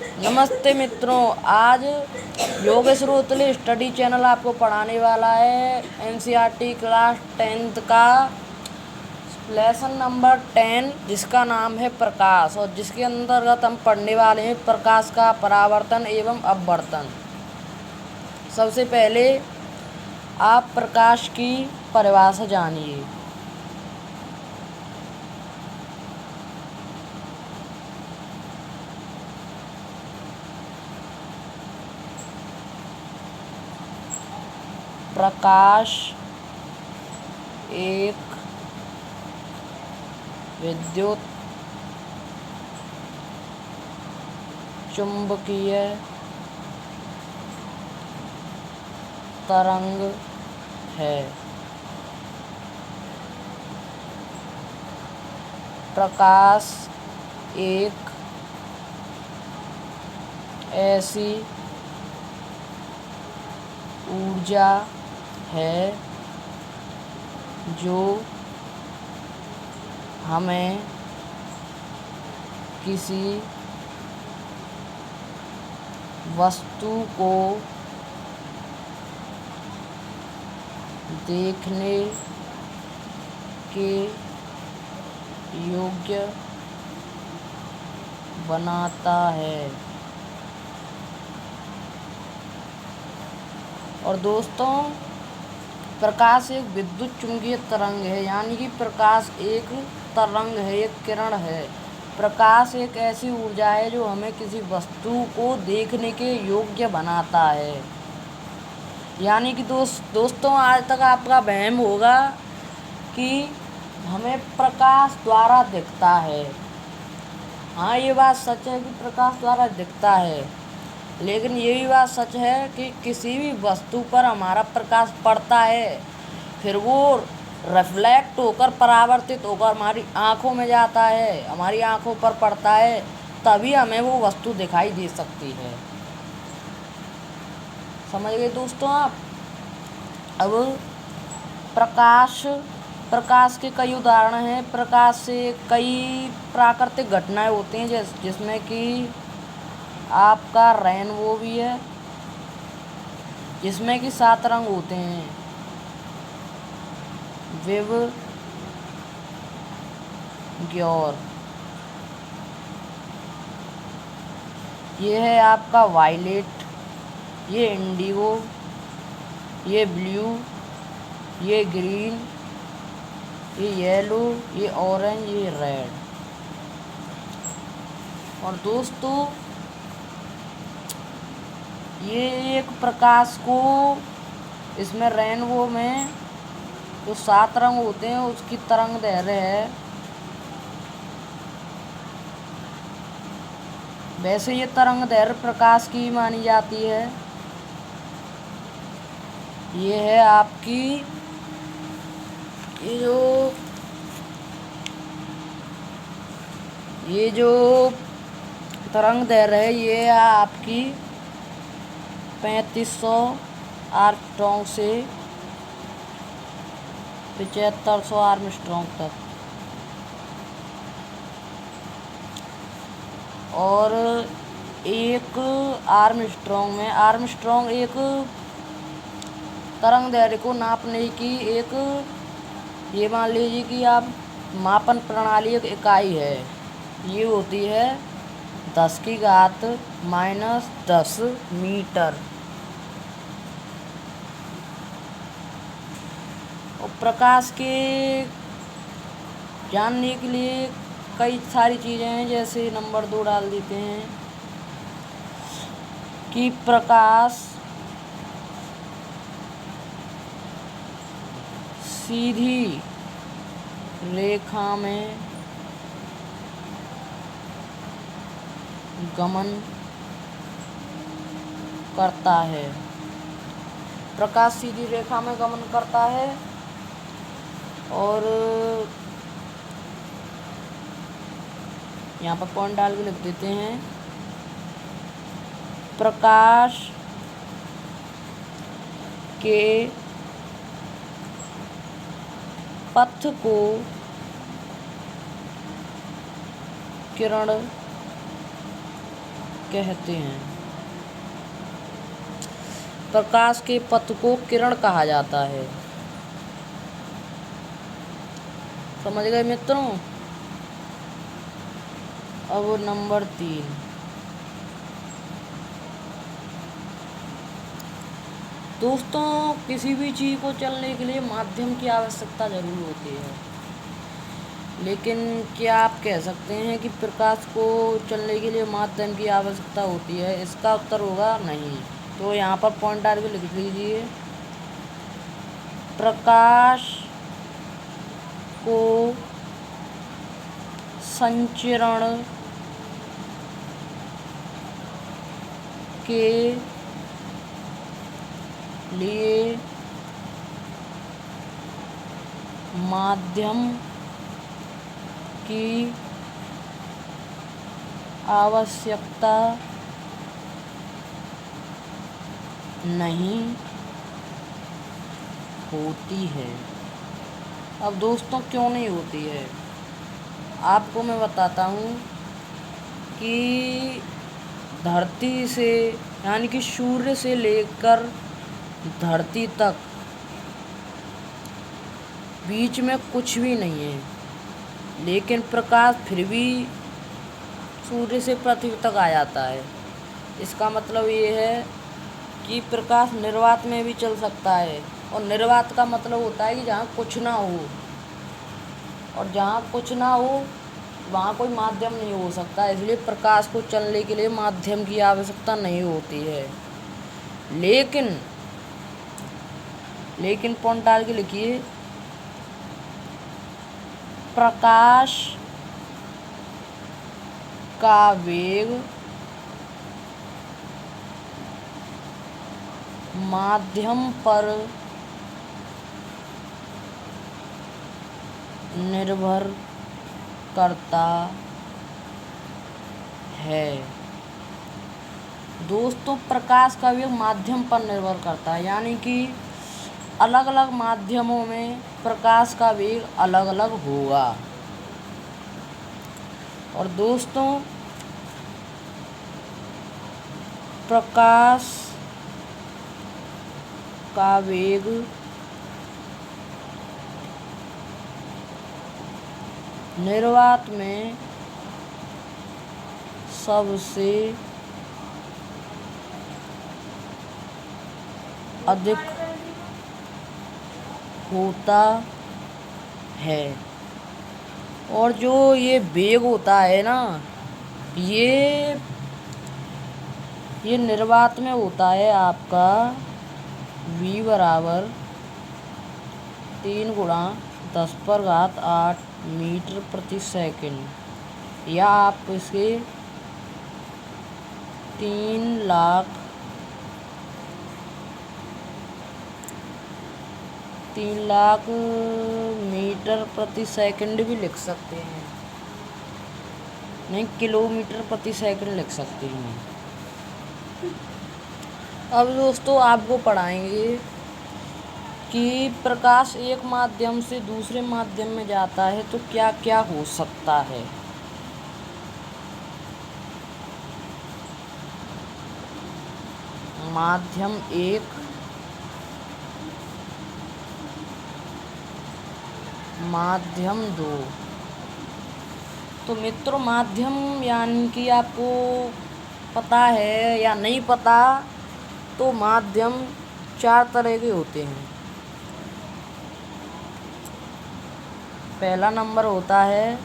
नमस्ते मित्रों, आज योगेश रोतले स्टडी चैनल आपको पढ़ाने वाला है एनसीईआरटी क्लास 10th का लेसन नंबर 10, जिसका नाम है प्रकाश, और जिसके अंतर्गत हम पढ़ने वाले हैं प्रकाश का परावर्तन एवं अपवर्तन। सबसे पहले आप प्रकाश की परिभाषा जानिए। प्रकाश एक विद्युत चुंबकीय तरंग है। प्रकाश एक ऐसी ऊर्जा है जो हमें किसी वस्तु को देखने के योग्य बनाता है। और दोस्तों, प्रकाश एक विद्युत चुंबकीय तरंग है, यानी कि प्रकाश एक तरंग है, एक किरण है। प्रकाश एक ऐसी ऊर्जा है जो हमें किसी वस्तु को देखने के योग्य बनाता है। यानी कि दोस्तों, आज तक आपका वहम होगा कि हमें प्रकाश द्वारा दिखता है। हाँ, ये बात सच है कि प्रकाश द्वारा दिखता है, लेकिन ये भी बात सच है कि किसी भी वस्तु पर हमारा प्रकाश पड़ता है, फिर वो रिफ्लेक्ट होकर परावर्तित होकर हमारी आँखों में जाता है, हमारी आँखों पर पड़ता है, तभी हमें वो वस्तु दिखाई दे सकती है। समझ गए दोस्तों आप? अब प्रकाश के कई उदाहरण हैं। प्रकाश से कई प्राकृतिक घटनाएं होती हैं, जिसमें कि आपका रेनबो भी है, जिसमें कि 7 रंग होते हैं। विव ग्योर, ये है आपका वायलेट, ये इंडिगो, ये ब्लू, ये ग्रीन, ये येलो, ये ऑरेंज, ये रेड। और दोस्तों, ये एक प्रकाश को, इसमें रेनबो में जो 7 रंग होते हैं उसकी तरंग दैर्घ्य है। वैसे ये तरंग दैर्घ्य प्रकाश की मानी जाती है। ये है आपकी ये जो तरंग दैर्घ्य है, ये है आपकी 3500 आर्मस्ट्रॉन्ग से 7500 आर्मस्ट्रॉन्ग तक। और एक आर्मस्ट्रॉन्ग एक तरंग दैर्घ्य को नापने की एक, ये मान लीजिए कि आप मापन प्रणाली एक इकाई है। ये होती है 10⁻⁻10 मीटर। और प्रकाश के जानने के लिए कई सारी चीज़ें हैं, जैसे नंबर 2 डाल देते हैं कि प्रकाश सीधी रेखा में गमन करता है। प्रकाश सीधी रेखा में गमन करता है। और यहाँ पर पॉइंट डाल के लिख देते हैं, प्रकाश के पथ को किरण कहते हैं। प्रकाश के पथ को किरण कहा जाता है। समझ गए मित्रों। अब नंबर 3, दोस्तों किसी भी चीज़ को चलने के लिए माध्यम की आवश्यकता जरूर होती है, लेकिन क्या आप कह सकते हैं कि प्रकाश को चलने के लिए माध्यम की आवश्यकता होती है? इसका उत्तर होगा नहीं। तो यहाँ पर पॉइंट डाल के लिख लीजिए, प्रकाश को संचरण के लिए माध्यम की आवश्यकता नहीं होती है। अब दोस्तों क्यों नहीं होती है, आपको मैं बताता हूँ कि धरती से यानी कि सूर्य से लेकर धरती तक बीच में कुछ भी नहीं है, लेकिन प्रकाश फिर भी सूर्य से पृथ्वी तक आ जाता है। इसका मतलब ये है कि प्रकाश निर्वात में भी चल सकता है, और निर्वात का मतलब होता है कि जहाँ कुछ ना हो, और जहाँ कुछ ना हो वहाँ कोई माध्यम नहीं हो सकता। इसलिए प्रकाश को चलने के लिए माध्यम की आवश्यकता नहीं होती है। लेकिन पॉइंट डाल के लिखिए, प्रकाश का वेग माध्यम पर निर्भर करता है। दोस्तों प्रकाश का वेग माध्यम पर निर्भर करता है, यानी कि अलग अलग माध्यमों में प्रकाश का वेग अलग अलग होगा। और दोस्तों प्रकाश का वेग निर्वात में सबसे अधिक होता है। और जो ये वेग होता है ना, ये निर्वात में होता है आपका v बराबर 3 × 10⁸ मीटर प्रति सेकंड, या आप इसे 3 लाख मीटर प्रति सेकंड भी लिख सकते हैं, नहीं किलोमीटर प्रति सेकंड लिख सकते हैं। अब दोस्तों आपको पढ़ाएंगे कि प्रकाश एक माध्यम से दूसरे माध्यम में जाता है तो क्या क्या हो सकता है। माध्यम 1, माध्यम 2। तो मित्रों माध्यम यानी कि आपको पता है या नहीं पता, तो माध्यम 4 तरह के होते हैं। पहला नंबर होता है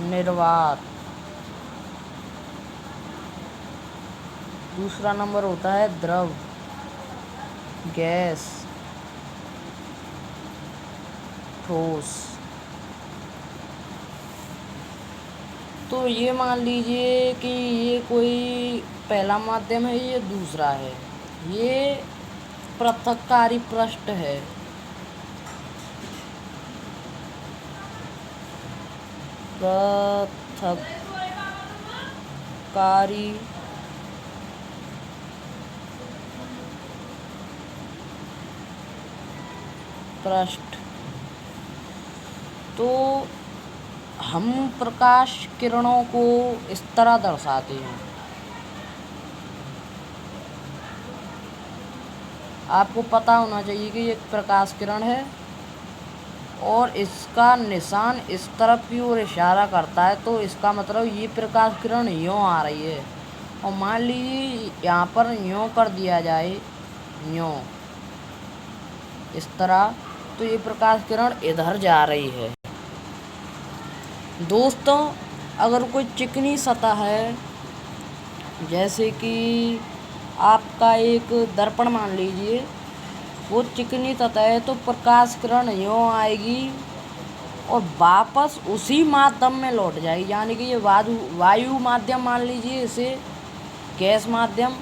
निर्वात, दूसरा नंबर होता है द्रव, गैस, ठोस। तो ये मान लीजिए कि ये कोई पहला माध्यम है, ये दूसरा है, ये पृथक्कारी पृष्ठ है। पृथक्कारी पृष्ठ तो हम प्रकाश किरणों को इस तरह दर्शाते हैं। आपको पता होना चाहिए कि ये प्रकाश किरण है और इसका निशान इस तरफ की ओर इशारा करता है, तो इसका मतलब ये प्रकाश किरण यूँ आ रही है। और मान लीजिए यहाँ पर यूँ कर दिया जाए, यूँ इस तरह, तो ये प्रकाश किरण इधर जा रही है। दोस्तों, अगर कोई चिकनी सतह है, जैसे कि आपका एक दर्पण मान लीजिए, वो चिकनी सतह है, तो प्रकाश किरण यूँ आएगी और वापस उसी माध्यम में लौट जाएगी। यानी कि ये वायु माध्यम मान लीजिए, इसे गैस माध्यम,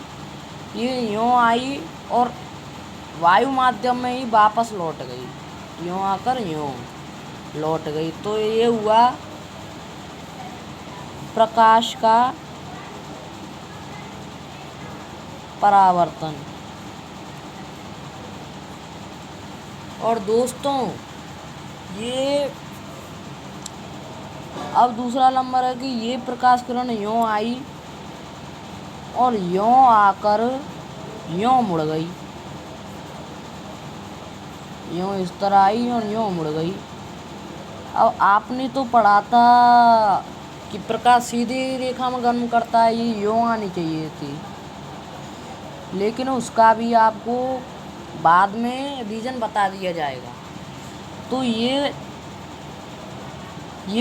ये यूँ आई और वायु माध्यम में ही वापस लौट गई, यूँ आकर यूँ लौट गई। तो ये हुआ प्रकाश का परावर्तन। और दोस्तों, ये अब दूसरा नंबर है कि ये प्रकाश किरण यूँ आई और यूँ आकर यूँ मुड़ गई, यूँ इस तरह आई और यूँ मुड़ गई। अब आपने तो पढ़ा था कि प्रकाश सीधी रेखा में गमन करता है, ये यूँ आनी चाहिए थी, लेकिन उसका भी आपको बाद में रीजन बता दिया जाएगा। तो ये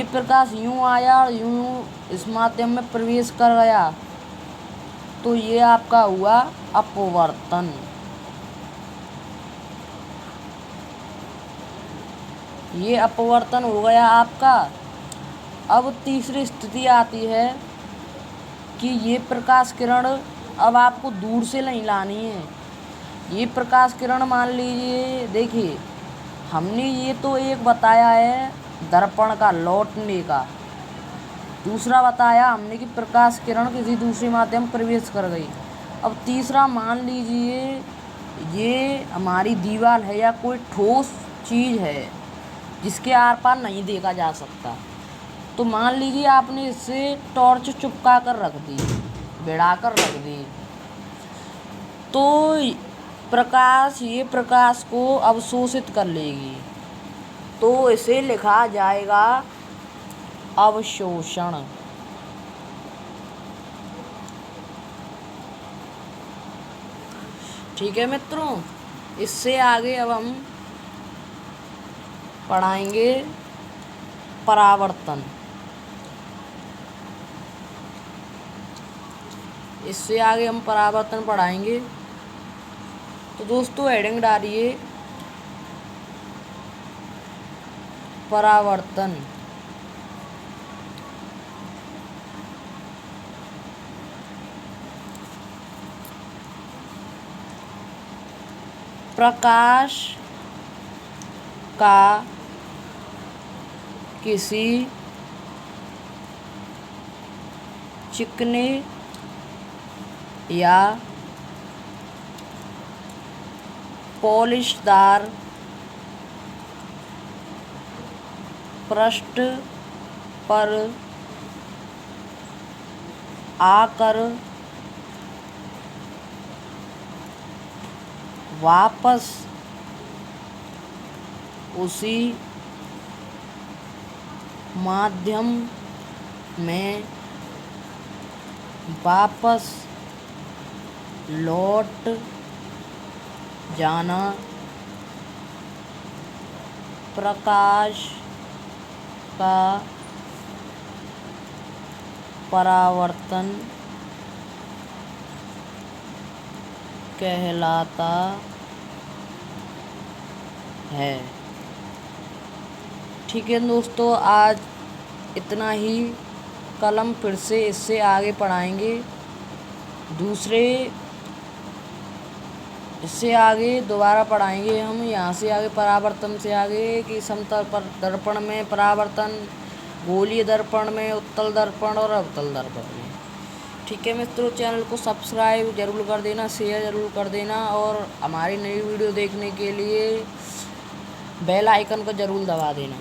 प्रकाश यूँ आया और यूँ इस माध्यम में प्रवेश कर गया, तो ये आपका हुआ अपवर्तन। ये अपवर्तन हो गया आपका। अब तीसरी स्थिति आती है कि ये प्रकाश किरण अब आपको दूर से नहीं लानी है। ये प्रकाश किरण मान लीजिए, देखिए हमने ये तो एक बताया है दर्पण का लौटने का, दूसरा बताया हमने कि प्रकाश किरण किसी दूसरे माध्यम प्रवेश कर गई। अब तीसरा मान लीजिए ये हमारी दीवार है या कोई ठोस चीज़ है जिसके आर पार नहीं देखा जा सकता। तो मान लीजिए आपने इससे टॉर्च चिपका कर रख दी, बिड़ा कर रख दी, तो ये प्रकाश को अवशोषित कर लेगी, तो इसे लिखा जाएगा अवशोषण। ठीक है मित्रों, इससे आगे अब हम पढ़ाएंगे परावर्तन। इससे आगे हम परावर्तन पढ़ाएंगे। तो दोस्तों हेडिंग डालिए परावर्तन। प्रकाश का किसी चिकने या पॉलिशदार पृष्ठ पर आकर वापस उसी माध्यम में वापस लौट जाना प्रकाश का परावर्तन कहलाता है। ठीक है दोस्तों, आज इतना ही। कल हम फिर से इससे आगे पढ़ाएंगे इससे आगे दोबारा पढ़ाएंगे हम। यहाँ से आगे परावर्तन से आगे कि समतल पर दर्पण में परावर्तन, गोलीय दर्पण में, उत्तल दर्पण और अवतल दर्पण में। ठीक है मित्रों, चैनल को सब्सक्राइब जरूर कर देना, शेयर जरूर कर देना और हमारी नई वीडियो देखने के लिए बेल आइकन को ज़रूर दबा देना।